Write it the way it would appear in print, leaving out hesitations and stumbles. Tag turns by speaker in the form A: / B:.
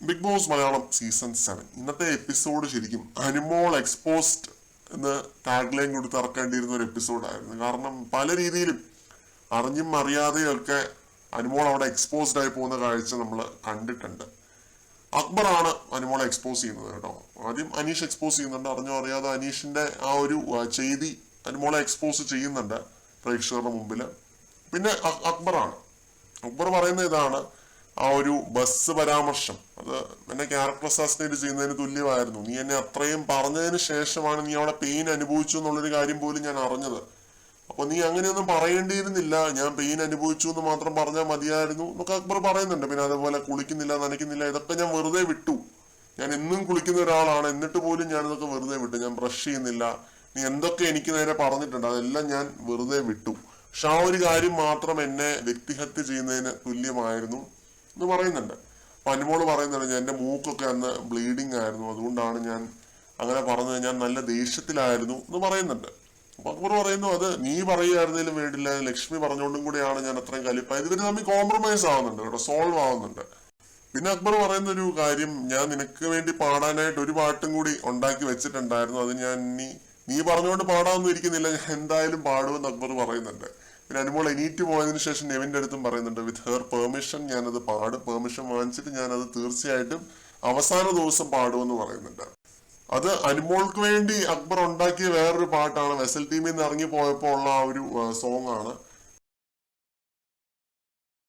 A: Big boss Malayalam season 7 ഇന്നത്തെ episode ശരിക്കും Anumol exposed എന്ന് ടാഗ്ലൈൻ കൊടുത്ത് ഇറക്കേണ്ടിയിരുന്ന ഒരു എപ്പിസോഡായിരുന്നു. കാരണം പല രീതിയിലും അറിഞ്ഞും അറിയാതെയും ഒക്കെ അനുമോൾ അവിടെ എക്സ്പോസ്ഡ് ആയി പോകുന്ന കാഴ്ച നമ്മൾ കണ്ടിട്ടുണ്ട്. അക്ബറാണ് അനുമോളെ എക്സ്പോസ് ചെയ്യുന്നത് കേട്ടോ. ആദ്യം അനീഷ് എക്സ്പോസ് ചെയ്യുന്നുണ്ട്, അറിഞ്ഞോ അറിയാതെ അനീഷിന്റെ ആ ഒരു ചെയ്തി അനുമോളെ എക്സ്പോസ് ചെയ്യുന്നുണ്ട് പ്രേക്ഷകരുടെ മുമ്പിൽ. പിന്നെ അക്ബറാണ്. അക്ബർ പറയുന്ന ഇതാണ്, ആ ഒരു ബസ് പരാമർശം അത് എന്നെ ക്യാരക്ടർ അസാസിനേറ്റ് ചെയ്യുന്നതിന് തുല്യമായിരുന്നു. നീ എന്നെ അത്രയും പറഞ്ഞതിന് ശേഷമാണ് നീ അവിടെ പെയിൻ അനുഭവിച്ചു എന്നുള്ളൊരു കാര്യം പോലും ഞാൻ അറിഞ്ഞത്. അപ്പൊ നീ അങ്ങനെയൊന്നും പറയേണ്ടിയിരുന്നില്ല, ഞാൻ പെയിൻ അനുഭവിച്ചു എന്ന് മാത്രം പറഞ്ഞാൽ മതിയായിരുന്നു എന്നൊക്കെ അക്ബർ പറയുന്നുണ്ട്. പിന്നെ അതുപോലെ കുളിക്കുന്നില്ല, നനയ്ക്കുന്നില്ല, ഇതൊക്കെ ഞാൻ വെറുതെ വിട്ടു. ഞാൻ എന്നും കുളിക്കുന്ന ഒരാളാണ്, എന്നിട്ട് പോലും ഞാൻ ഇതൊക്കെ വെറുതെ വിട്ടു. ഞാൻ ബ്രഷ് ചെയ്യുന്നില്ല, നീ എന്തൊക്കെ എനിക്ക് നേരെ പറഞ്ഞിട്ടുണ്ട് അതെല്ലാം ഞാൻ വെറുതെ വിട്ടു. പക്ഷെ ആ ഒരു കാര്യം മാത്രം എന്നെ വ്യക്തിഹത്യ ചെയ്യുന്നതിന് തുല്യമായിരുന്നു എന്ന് പറയുന്നുണ്ട്. അപ്പൊ അനുമോള് പറയുന്നുണ്ട്, ഞാൻ എന്റെ മൂക്കൊക്കെ അന്ന് ബ്ലീഡിങ് ആയിരുന്നു, അതുകൊണ്ടാണ് ഞാൻ അങ്ങനെ പറഞ്ഞത്, ഞാൻ നല്ല ദേഷ്യത്തിലായിരുന്നു എന്ന് പറയുന്നുണ്ട്. അപ്പൊ അക്ബർ പറയുന്നു, അത് നീ പറയുകയായിരുന്നതിലും വേണ്ടില്ല, ലക്ഷ്മി പറഞ്ഞുകൊണ്ടും കൂടെയാണ് ഞാൻ അത്രയും കലിപ്പായത്. ഇവര് തമ്മിൽ കോംപ്രമൈസ് ആവുന്നുണ്ട് കേട്ടോ, സോൾവ് ആവുന്നുണ്ട്. പിന്നെ അക്ബർ പറയുന്ന ഒരു കാര്യം, ഞാൻ നിനക്ക് വേണ്ടി പാടാനായിട്ട് ഒരു പാട്ടും കൂടി ഉണ്ടാക്കി വെച്ചിട്ടുണ്ടായിരുന്നു, അത് ഞാൻ നീ പറഞ്ഞുകൊണ്ട് പാടാമെന്നും ഇരിക്കുന്നില്ല, ഞാൻ എന്തായാലും പാടുമെന്ന് അക്ബർ പറയുന്നുണ്ട്. പിന്നെ അനുമോൾ എണീറ്റ് പോയതിനു ശേഷം നെവിന്റെ അടുത്തും പറയുന്നുണ്ട്, വിത്ത് ഹെർ പെർമിഷൻ ഞാനത് പാടും, പെർമിഷൻ വാങ്ങിച്ചിട്ട് ഞാനത് തീർച്ചയായിട്ടും അവസാന ദിവസം പാടുമെന്ന് പറയുന്നുണ്ട്. അത് അനുമോൾക്ക് വേണ്ടി അക്ബർ ഉണ്ടാക്കിയ വേറൊരു പാട്ടാണ്, വെസൽ ടീമിൽ നിന്ന് ഇറങ്ങി പോയപ്പോൾ ഉള്ള ആ ഒരു സോങ് ആണ്.